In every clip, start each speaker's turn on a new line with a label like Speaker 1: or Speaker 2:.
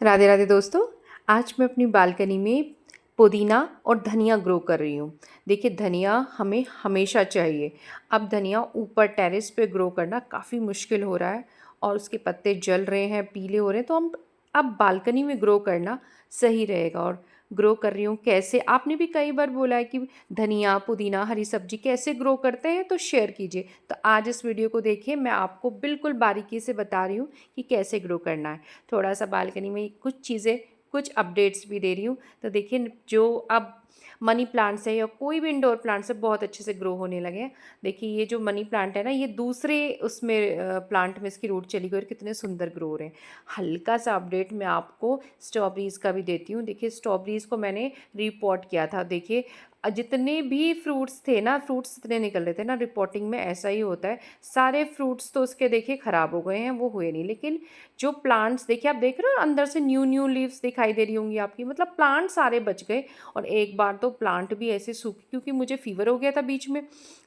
Speaker 1: राधे राधे दोस्तों। आज मैं अपनी बालकनी में पुदीना और धनिया ग्रो कर रही हूँ। देखिए, धनिया हमें हमेशा चाहिए। अब धनिया ऊपर टेरेस पे ग्रो करना काफ़ी मुश्किल हो रहा है और उसके पत्ते जल रहे हैं, पीले हो रहे हैं, तो हम अब बालकनी में ग्रो करना सही रहेगा। और ग्रो कर रही हूँ कैसे, आपने भी कई बार बोला है कि धनिया पुदीना हरी सब्जी कैसे ग्रो करते हैं, तो शेयर कीजिए। तो आज इस वीडियो को देखिए, मैं आपको बिल्कुल बारीकी से बता रही हूँ कि कैसे ग्रो करना है। थोड़ा सा बालकनी में कुछ चीज़ें, कुछ अपडेट्स भी दे रही हूँ। तो देखिए, जो अब मनी प्लांट्स है या कोई भी इंडोर प्लांट्स है, बहुत अच्छे से ग्रो होने लगे हैं। देखिए, ये जो मनी प्लांट है ना, ये दूसरे उसमें प्लांट में इसकी रूट चली गई और कितने सुंदर ग्रो हो रहे हैं। हल्का सा अपडेट मैं आपको स्ट्रॉबेरीज़ का भी देती हूँ। देखिए, स्ट्रॉबेरीज़ को मैंने रिपोर्ट किया था। देखिए, जितने भी फ्रूट्स थे ना, फ्रूट्स इतने निकल रहे थे ना, रिपोर्टिंग में ऐसा ही होता है। सारे फ्रूट्स तो उसके देखिए ख़राब हो गए हैं, वो हुए नहीं। लेकिन जो प्लांट्स देखिए, आप देख रहे हो अंदर से न्यू न्यू लीव्स दिखाई दे रही होंगी आपकी, मतलब प्लांट सारे बच गए। और एक बार तो प्लांट भी ऐसे सूखे, क्योंकि मुझे फीवर हो गया था बीच में।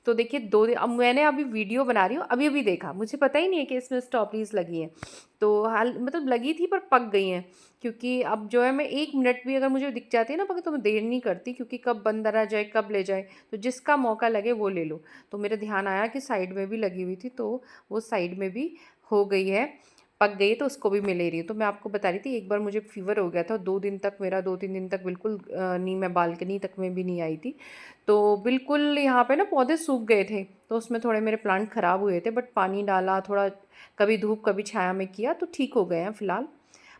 Speaker 1: तो देखिए, 2 दिन, अब मैंने अभी वीडियो बना रही हूँ, अभी अभी देखा, मुझे पता ही नहीं है कि इसमें स्ट्रॉबेरीज लगी हैं। तो हाल मतलब लगी थी पर पक गई हैं। क्योंकि अब जो है, मैं 1 मिनट भी अगर मुझे दिख जाती है ना पक, तो मैं देर नहीं करती, क्योंकि कब बंदर आ जाए, कब ले जाए। तो जिसका मौका लगे वो ले लो। तो मेरे ध्यान आया कि साइड में भी लगी हुई थी, तो वो साइड में भी हो गई है, पक गई, तो उसको भी मैं ले रही हूँ। तो मैं आपको बता रही थी, एक बार मुझे फ़ीवर हो गया था, 2 दिन तक मेरा 2-3 दिन तक बिल्कुल नहीं, मैं बालकनी तक में भी नहीं आई थी। तो बिल्कुल यहाँ पे ना पौधे सूख गए थे, तो उसमें थोड़े मेरे प्लांट ख़राब हुए थे, बट पानी डाला थोड़ा, कभी धूप कभी छाया में किया, तो ठीक हो गए हैं फ़िलहाल।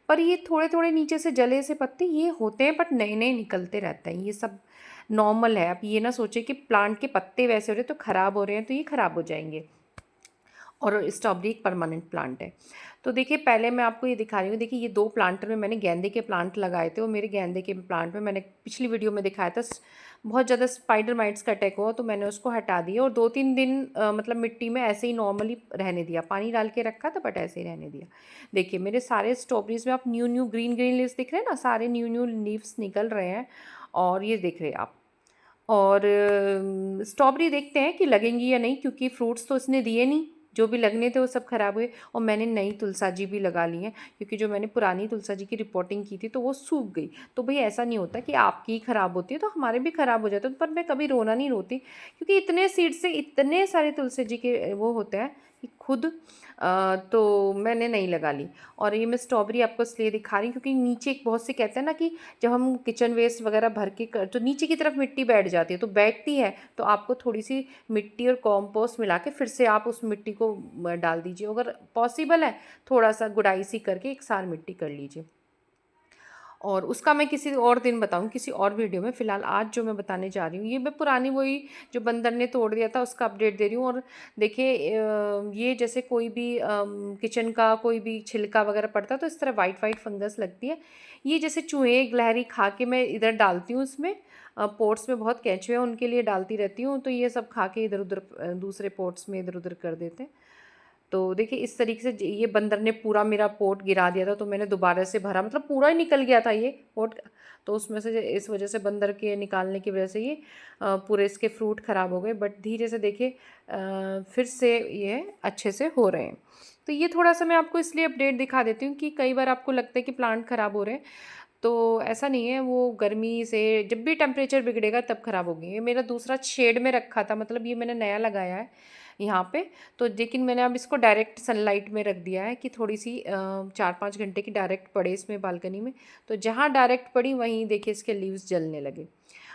Speaker 1: पर ये थोड़े थोड़े नीचे से जले से पत्ते ये होते हैं, बट नए नए निकलते रहते हैं, ये सब नॉर्मल है। आप ये ना सोचे कि प्लांट के पत्ते वैसे हो रहे तो ख़राब हो रहे हैं, तो ये ख़राब हो जाएंगे। और स्ट्रॉबेरी एक परमानेंट प्लांट है। तो देखिए, पहले मैं आपको ये दिखा रही हूँ। देखिए, ये 2 प्लांटर में मैंने गेंदे के प्लांट लगाए थे, और मेरे गेंदे के प्लांट में मैंने पिछली वीडियो में दिखाया था, बहुत ज़्यादा स्पाइडर माइट्स का अटैक हुआ, तो मैंने उसको हटा दिया और 2-3 दिन मतलब मिट्टी में ऐसे ही नॉर्मली रहने दिया। पानी डाल के रखा था, बट ऐसे ही रहने दिया। देखिए, मेरे सारे स्ट्रॉबेरीज में आप new new green green leaves दिख रहे हैं ना, सारे न्यू न्यू लीव्स निकल रहे हैं। और ये देख रहे हैं आप। और स्ट्रॉबेरी देखते हैं कि लगेंगी या नहीं, क्योंकि फ्रूट्स तो इसने दिए नहीं, जो भी लगने थे वो सब खराब हुए। और मैंने नई तुलसाजी भी लगा ली है, क्योंकि जो मैंने पुरानी तुलसाजी की रिपोर्टिंग की थी तो वो सूख गई। तो भाई, ऐसा नहीं होता कि आपकी ही ख़राब होती है तो हमारे भी ख़राब हो जाते हैं, पर मैं कभी रोना नहीं रोती, क्योंकि इतने सीड से इतने सारे तुलसी जी के वो होते हैं कि खुद तो मैंने नहीं लगा ली। और ये मैं स्ट्रॉबेरी आपको इसलिए दिखा रही हूँ, क्योंकि नीचे एक बहुत से कहते हैं ना कि जब हम किचन वेस्ट वगैरह भर के कर, तो नीचे की तरफ मिट्टी बैठ जाती है, तो बैठती है, तो आपको थोड़ी सी मिट्टी और कॉम्पोस्ट मिला के फिर से आप उस मिट्टी को डाल दीजिए। अगर पॉसिबल है, थोड़ा सा गुड़ाई सी करके एक सार मिट्टी कर लीजिए। और उसका मैं किसी और दिन बताऊँ, किसी और वीडियो में। फ़िलहाल आज जो मैं बताने जा रही हूँ, ये मैं पुरानी वही जो बंदर ने तोड़ दिया था उसका अपडेट दे रही हूँ। और देखिए, ये जैसे कोई भी किचन का कोई भी छिलका वगैरह पड़ता है, तो इस तरह वाइट वाइट फंगस लगती है। ये जैसे चूहे गिलहरी खा के मैं इधर डालती हूँ, इसमें पोट्स में बहुत केंचुए हैं, उनके लिए डालती रहती हूँ, तो ये सब खा के इधर उधर दूसरे पोट्स में इधर उधर कर देते हैं। तो देखिए, इस तरीके से ये बंदर ने पूरा मेरा पोट गिरा दिया था, तो मैंने दोबारा से भरा, मतलब पूरा ही निकल गया था ये पोट। तो उसमें से इस वजह से, बंदर के निकालने की वजह से ये पूरे इसके फ्रूट ख़राब हो गए। बट धीरे से देखिए, फिर से ये अच्छे से हो रहे हैं। तो ये थोड़ा सा मैं आपको इसलिए अपडेट दिखा देती हूँ कि कई बार आपको लगता है कि प्लांट ख़राब हो रहे हैं, तो ऐसा नहीं है। वो गर्मी से जब भी टेम्परेचर बिगड़ेगा तब ख़राब होगी। ये मेरा दूसरा शेड में रखा था, मतलब ये मैंने नया लगाया है यहाँ पे। तो लेकिन मैंने अब इसको डायरेक्ट सनलाइट में रख दिया है कि थोड़ी सी 4-5 घंटे की डायरेक्ट पड़े इसमें बालकनी में। तो जहाँ डायरेक्ट पड़ी वहीं देखिए इसके लीव्स जलने लगे।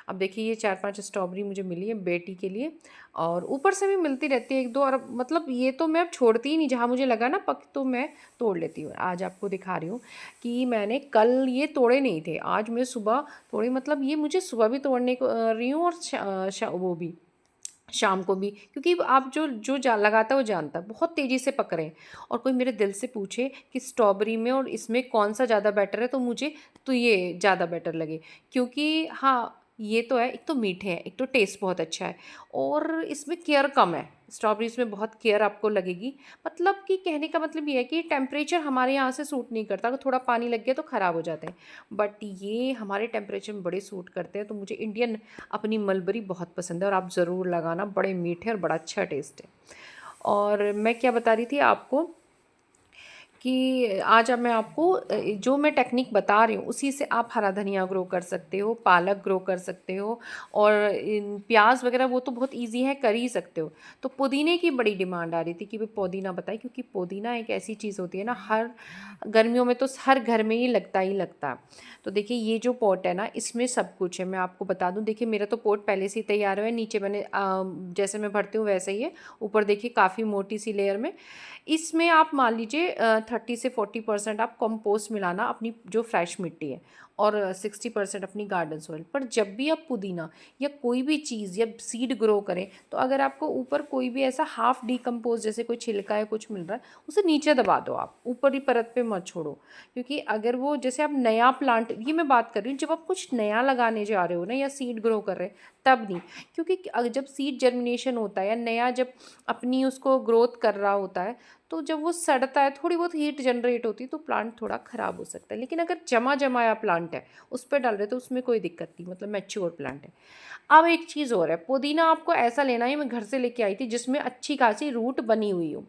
Speaker 1: अब देखिए, ये 4-5 स्ट्रॉबेरी मुझे मिली है बेटी के लिए, और ऊपर से भी मिलती रहती है 1-2। और मतलब ये तो मैं अब छोड़ती ही नहीं, जहाँ मुझे लगा ना पक तो मैं तोड़ लेती हूँ। आज आपको दिखा रही हूँ कि मैंने कल ये तोड़े नहीं थे, आज मैं सुबह तोड़े। मतलब ये मुझे सुबह भी तोड़ने को रही हूँ, और वो भी शाम को भी, क्योंकि आप जो जो लगाता है वो जानता है, बहुत तेज़ी से पक रहे हैं। और कोई मेरे दिल से पूछे कि स्ट्रॉबेरी में और इसमें कौन सा ज़्यादा बेटर है, तो मुझे तो ये ज़्यादा बेटर लगे। क्योंकि हाँ, ये तो है, एक तो मीठे हैं, एक तो टेस्ट बहुत अच्छा है, और इसमें केयर कम है। स्ट्रॉबेरीज में बहुत केयर आपको लगेगी। मतलब कि कहने का मतलब ये है कि टेम्परेचर हमारे यहाँ से सूट नहीं करता, अगर थोड़ा पानी लग गया तो ख़राब हो जाते हैं। बट ये हमारे टेम्परेचर में बड़े सूट करते हैं। तो मुझे इंडियन अपनी मलबरी बहुत पसंद है, और आप ज़रूर लगाना, बड़े मीठे और बड़ा अच्छा टेस्ट है। और मैं क्या बता रही थी आपको कि आज अब मैं आपको जो मैं टेक्निक बता रही हूँ उसी से आप हरा धनिया ग्रो कर सकते हो, पालक ग्रो कर सकते हो, और प्याज वगैरह वो तो बहुत इजी है, कर ही सकते हो। तो पुदीने की बड़ी डिमांड आ रही थी कि भाई पुदीना बताए, क्योंकि पुदीना एक ऐसी चीज़ होती है ना, हर गर्मियों में तो हर घर में ही लगता है। तो देखिए ये जो पॉट है ना, इसमें सब कुछ है। मैं आपको बता दूं, देखिए मेरा तो पॉट पहले से ही तैयार है, नीचे मैंने जैसे मैं भरती हूँ वैसे ही है, ऊपर देखिए काफ़ी मोटी सी लेयर में। इसमें आप मान लीजिए 30 से 40% आप कंपोस्ट मिलाना, अपनी जो फ्रेश मिट्टी है, और 60% अपनी गार्डन सॉइल। पर जब भी आप पुदीना या कोई भी चीज़ या सीड ग्रो करें, तो अगर आपको ऊपर कोई भी ऐसा हाफ डिकम्पोज जैसे कोई छिलका या कुछ मिल रहा है, उसे नीचे दबा दो, आप ऊपर ही परत पे मत छोड़ो। क्योंकि अगर वो, जैसे आप नया प्लांट, ये मैं बात कर रही हूँ जब आप कुछ नया लगाने जा रहे हो ना, या सीड ग्रो कर रहे हैं, तब नहीं। क्योंकि जब सीड जर्मिनेशन होता है या नया जब अपनी उसको ग्रोथ कर रहा होता है, तो जब वो सड़ता है, थोड़ी बहुत हीट जनरेट होती है, तो प्लांट थोड़ा ख़राब हो सकता है। लेकिन अगर जमा जमाया प्लांट है, उस पर डाल रहे तो उसमें कोई दिक्कत नहीं, मतलब मैच्योर प्लांट है। अब एक चीज़ और है, पुदीना आपको ऐसा लेना है, मैं घर से लेके आई थी जिसमें अच्छी खासी रूट बनी हुई हो,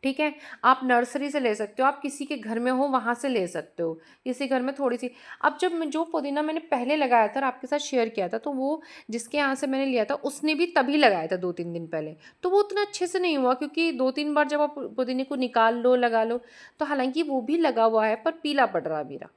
Speaker 1: ठीक है। आप नर्सरी से ले सकते हो, आप किसी के घर में हो वहाँ से ले सकते हो, किसी घर में थोड़ी सी। अब जब मैं जो पुदीना मैंने पहले लगाया था और आपके साथ शेयर किया था, तो वो जिसके यहाँ से मैंने लिया था उसने भी तभी लगाया था 2-3 दिन पहले, तो वो उतना अच्छे से नहीं हुआ, क्योंकि 2-3 बार जब आप पुदीने को निकाल लो, लगा लो, तो हालांकि वो भी लगा हुआ है पर पीला पड़ रहा है मेरा।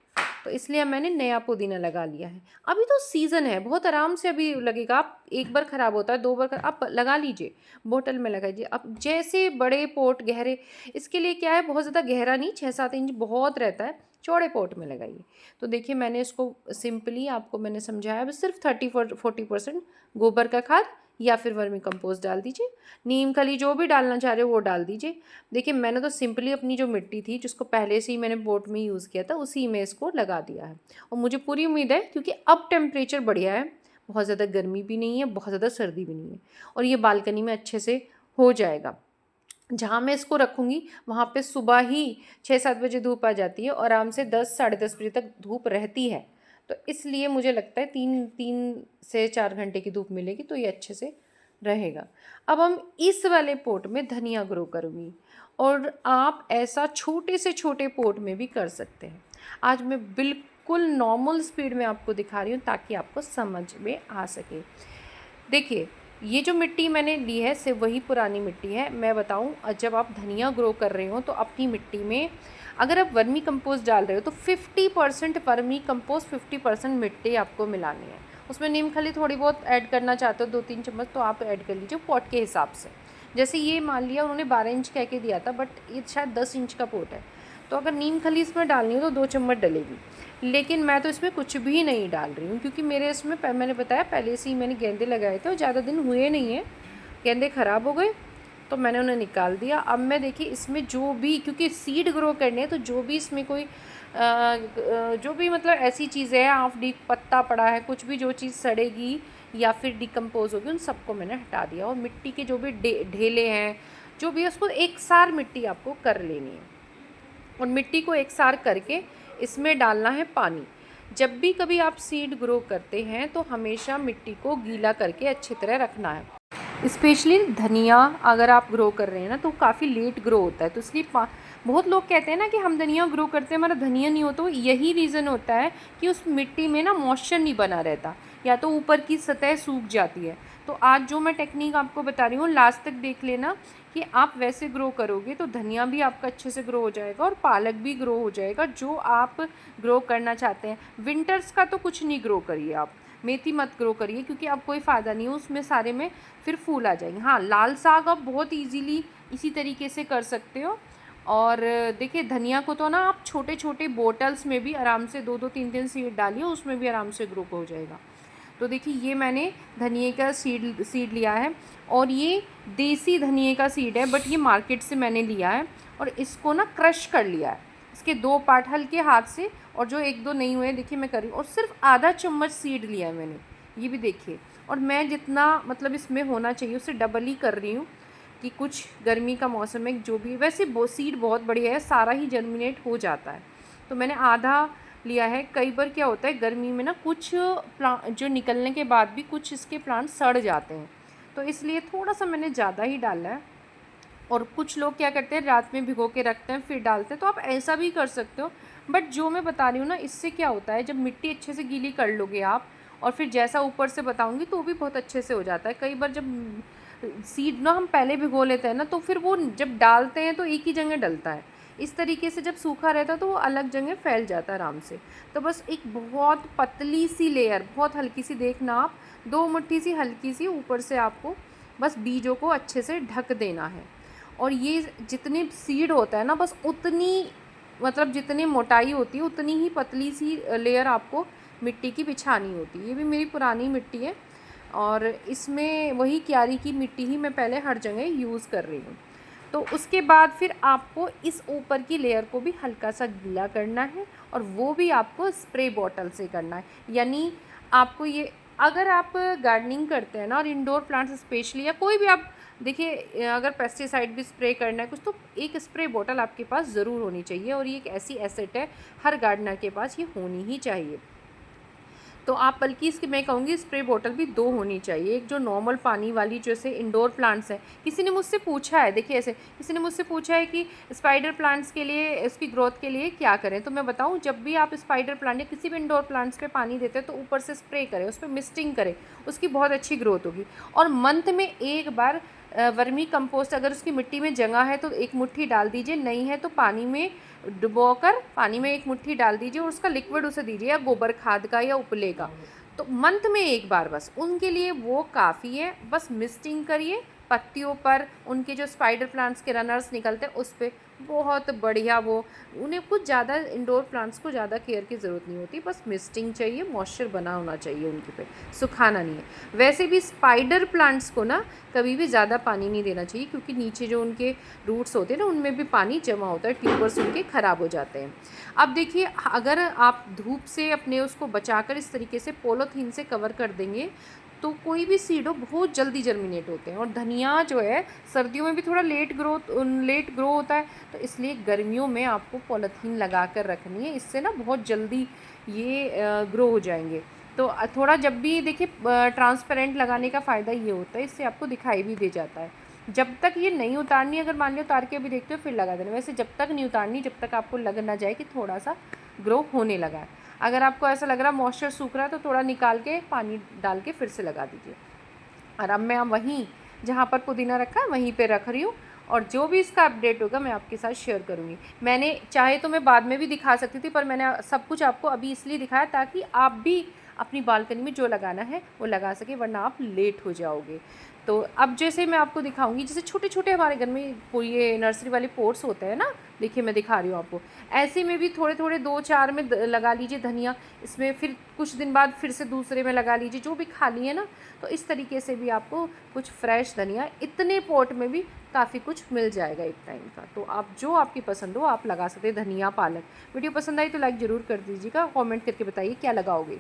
Speaker 1: तो इसलिए मैंने नया पुदीना लगा लिया है। अभी तो सीज़न है, बहुत आराम से अभी लगेगा। आप एक बार ख़राब होता है, 2 बार आप लगा लीजिए, बोतल में लगाइए। अब जैसे बड़े पोट गहरे, इसके लिए क्या है, बहुत ज़्यादा गहरा नहीं, 6-7 इंच बहुत रहता है, चौड़े पोट में लगाइए। तो देखिए मैंने इसको सिंपली आपको मैंने समझाया, बस सिर्फ 30-40% गोबर का खाद या फिर वर्मी कंपोस्ट डाल दीजिए, नीम खली जो भी डालना चाह रहे हो वो डाल दीजिए। देखिए मैंने तो सिंपली अपनी जो मिट्टी थी, जिसको पहले से ही मैंने बोट में यूज़ किया था, उसी में इसको लगा दिया है। और मुझे पूरी उम्मीद है, क्योंकि अब टेम्परेचर बढ़िया है, बहुत ज़्यादा गर्मी भी नहीं है, बहुत ज़्यादा सर्दी भी नहीं है, और ये बालकनी में अच्छे से हो जाएगा। जहाँ मैं इसको रखूँगी वहाँ पे सुबह ही 6-7 बजे धूप आ जाती है, और आराम से 10-10:30 बजे तक धूप रहती है। तो इसलिए मुझे लगता है 3 से 4 घंटे की धूप मिलेगी, तो ये अच्छे से रहेगा। अब हम इस वाले पोट में धनिया ग्रो करूँगी, और आप ऐसा छोटे से छोटे पोट में भी कर सकते हैं। आज मैं बिल्कुल नॉर्मल स्पीड में आपको दिखा रही हूँ, ताकि आपको समझ में आ सके। देखिए ये जो मिट्टी मैंने ली है, सिर्फ वही पुरानी मिट्टी है। मैं बताऊं, जब आप धनिया ग्रो कर रहे हो तो अपनी मिट्टी में अगर आप वर्मी कंपोस्ट डाल रहे हो, तो 50% वर्मी कंपोस्ट, 50% मिट्टी आपको मिलानी है। उसमें नीम खली थोड़ी बहुत ऐड करना चाहते हो, 2-3 चम्मच, तो आप ऐड कर लीजिए पॉट के हिसाब से। जैसे ये मान लिया उन्होंने 12 इंच कह के दिया था, बट ये शायद 10 इंच का पोट है, तो अगर नीम खली इसमें डालनी हो तो 2 चम्मच डलेगी। लेकिन मैं तो इसमें कुछ भी नहीं डाल रही हूँ, क्योंकि मेरे इसमें मैंने बताया पहले से ही मैंने गेंदे लगाए थे, और ज़्यादा दिन हुए नहीं हैं, गेंदे ख़राब हो गए, तो मैंने उन्हें निकाल दिया। अब मैं देखिए इसमें जो भी, क्योंकि सीड ग्रो करने हैं, तो जो भी इसमें कोई जो भी मतलब ऐसी चीज़ें हैं, हाफ डी पत्ता पड़ा है, कुछ भी जो चीज़ सड़ेगी या फिर डिकम्पोज होगी, उन सबको मैंने हटा दिया। और मिट्टी के जो भी ढेले हैं, जो भी है, उसको एक सार मिट्टी आपको कर लेनी है, और मिट्टी को एकसार करके इसमें डालना है पानी। जब भी कभी आप सीड ग्रो करते हैं, तो हमेशा मिट्टी को गीला करके अच्छी तरह रखना है। स्पेशली धनिया अगर आप ग्रो कर रहे हैं ना, तो काफ़ी लेट ग्रो होता है, तो इसलिए बहुत लोग कहते हैं ना कि हम धनिया ग्रो करते हैं, हमारा धनिया नहीं होता। तो यही रीज़न होता है कि उस मिट्टी में ना मॉइस्चर नहीं बना रहता, या तो ऊपर की सतह सूख जाती है। तो आज जो मैं टेक्निक आपको बता रही हूँ, लास्ट तक देख लेना, कि आप वैसे ग्रो करोगे तो धनिया भी आपका अच्छे से ग्रो हो जाएगा, और पालक भी ग्रो हो जाएगा, जो आप ग्रो करना चाहते हैं। विंटर्स का तो कुछ नहीं ग्रो करिए आप, मेथी मत ग्रो करिए, क्योंकि अब कोई फ़ायदा नहीं है उसमें, सारे में फिर फूल आ जाएंगे। हाँ, लाल साग आप बहुत ईजीली इसी तरीके से कर सकते हो। और देखिए धनिया को तो ना आप छोटे छोटे बोटल्स में भी आराम से 2-2 3-3 सीड डालिए, उसमें भी आराम से ग्रो हो जाएगा। तो देखिए ये मैंने धनिए का सीड लिया है, और ये देसी धनिए का सीड है, बट ये मार्केट से मैंने लिया है, और इसको ना क्रश कर लिया है, इसके 2 पार्ट हल्के हाथ से, और जो 1-2 नहीं हुए देखिए मैं कर रही हूँ, और सिर्फ आधा चम्मच सीड लिया है मैंने, ये भी देखिए। और मैं जितना मतलब इसमें होना चाहिए उससे डबल ही कर रही हूँ, कि कुछ गर्मी का मौसम है, जो भी वैसे सीड बहुत बढ़िया है, सारा ही जर्मिनेट हो जाता है। तो मैंने आधा लिया है। कई बार क्या होता है गर्मी में ना, कुछ प्लांट जो निकलने के बाद भी कुछ इसके प्लांट सड़ जाते हैं, तो इसलिए थोड़ा सा मैंने ज़्यादा ही डाला है। और कुछ लोग क्या करते हैं, रात में भिगो के रखते हैं फिर डालते हैं, तो आप ऐसा भी कर सकते हो। बट जो मैं बता रही हूँ ना, इससे क्या होता है, जब मिट्टी अच्छे से गीली कर लोगे आप, और फिर जैसा ऊपर से बताऊँगी तो भी बहुत अच्छे से हो जाता है। कई बार जब सीड ना हम पहले भिगो लेते हैं ना, तो फिर वो जब डालते हैं तो एक ही जगह डलता है। इस तरीके से जब सूखा रहता है तो वो अलग जगह फैल जाता है आराम से। तो बस एक बहुत पतली सी लेयर, बहुत हल्की सी, देखना आप 2 मुट्ठी सी हल्की सी ऊपर से आपको बस बीजों को अच्छे से ढक देना है। और ये जितने सीड होता है ना, बस उतनी, मतलब जितनी मोटाई होती है उतनी ही पतली सी लेयर आपको मिट्टी की बिछानी होती है। ये भी मेरी पुरानी मिट्टी है और इसमें वही क्यारी की मिट्टी ही मैं पहले हर जगह यूज़ कर रही हूँ। तो उसके बाद फिर आपको इस ऊपर की लेयर को भी हल्का सा गीला करना है, और वो भी आपको स्प्रे बॉटल से करना है। यानी आपको ये, अगर आप गार्डनिंग करते हैं ना, और इंडोर प्लांट्स स्पेशली, या कोई भी आप देखिए, अगर पेस्टिसाइड भी स्प्रे करना है कुछ, तो एक स्प्रे बॉटल आपके पास ज़रूर होनी चाहिए, और ये एक ऐसी एसेट है हर गार्डनर के पास, ये होनी ही चाहिए। तो आप बल्कि इसकी, मैं कहूँगी स्प्रे बॉटल भी 2 होनी चाहिए। एक जो नॉर्मल पानी वाली, जैसे इंडोर प्लांट्स हैं, किसी ने मुझसे पूछा है, देखिए ऐसे किसी ने मुझसे पूछा है कि स्पाइडर प्लांट्स के लिए, इसकी ग्रोथ के लिए क्या करें। तो मैं बताऊँ, जब भी आप स्पाइडर प्लांट या किसी भी इंडोर प्लांट्स पे पानी देते हैं तो ऊपर से स्प्रे करें, उस पर मिस्टिंग करें, उसकी बहुत अच्छी ग्रोथ होगी। और मंथ में एक बार वर्मी कंपोस्ट, अगर उसकी मिट्टी में जगह है तो 1 मुट्ठी डाल दीजिए, नहीं है तो पानी में डुबोकर पानी में 1 मुट्ठी डाल दीजिए, और उसका लिक्विड उसे दीजिए, या गोबर खाद का या उपले का। तो मंथ में एक बार बस उनके लिए वो काफ़ी है। बस मिस्टिंग करिए पत्तियों पर, उनके जो स्पाइडर प्लांट्स के रनर्स निकलते हैं उस पर, बहुत बढ़िया वो, उन्हें कुछ ज़्यादा, इंडोर प्लांट्स को ज़्यादा केयर की ज़रूरत नहीं होती, बस मिस्टिंग चाहिए, मॉइस्चर बना होना चाहिए उनके पे, सुखाना नहीं है। वैसे भी स्पाइडर प्लांट्स को ना कभी भी ज़्यादा पानी नहीं देना चाहिए, क्योंकि नीचे जो उनके रूट्स होते हैं ना, उनमें भी पानी जमा होता है, ट्यूबर्स उनके ख़राब हो जाते हैं। अब देखिए, अगर आप धूप से अपने उसको बचाकर इस तरीके से पॉलीथीन से कवर कर देंगे, तो कोई भी सीड हो बहुत जल्दी जर्मिनेट होते हैं। और धनिया जो है सर्दियों में भी थोड़ा लेट ग्रो होता है, तो इसलिए गर्मियों में आपको पॉलीथीन लगा कर रखनी है, इससे ना बहुत जल्दी ये ग्रो हो जाएंगे। तो थोड़ा जब भी देखिए, ट्रांसपेरेंट लगाने का फ़ायदा ये होता है, इससे आपको दिखाई भी दे जाता है। जब तक ये नहीं उतारनी, अगर मान लो उतार के अभी देखते हो फिर लगा देना, वैसे जब तक नहीं उतारनी, जब तक आपको लग ना जाए कि थोड़ा सा ग्रो होने लगा है। अगर आपको ऐसा लग रहा है मॉइस्चर सूख रहा है, तो थोड़ा निकाल के पानी डाल के फिर से लगा दीजिए। और अब मैं वहीं जहाँ पर पुदीना रखा है वहीं पे रख रही हूँ, और जो भी इसका अपडेट होगा मैं आपके साथ शेयर करूँगी। मैंने चाहे तो मैं बाद में भी दिखा सकती थी, पर मैंने सब कुछ आपको अभी इसलिए दिखाया ताकि आप भी अपनी बालकनी में जो लगाना है वो लगा सके, वरना आप लेट हो जाओगे। तो अब जैसे मैं आपको दिखाऊंगी, जैसे छोटे छोटे हमारे घर में कोई ये नर्सरी वाले पोट्स होते हैं ना, देखिए मैं दिखा रही हूँ आपको, ऐसे में भी थोड़े थोड़े 2-4 में लगा लीजिए धनिया, इसमें फिर कुछ दिन बाद फिर से दूसरे में लगा लीजिए, जो भी खाली है ना। तो इस तरीके से भी आपको कुछ फ्रेश धनिया इतने पॉट में भी काफ़ी कुछ मिल जाएगा एक टाइम का। तो आप जो आपकी पसंद हो आप लगा सकते हैं, धनिया, पालक। वीडियो पसंद आई तो लाइक ज़रूर कर दीजिएगा, कमेंट करके बताइए क्या लगाओगे।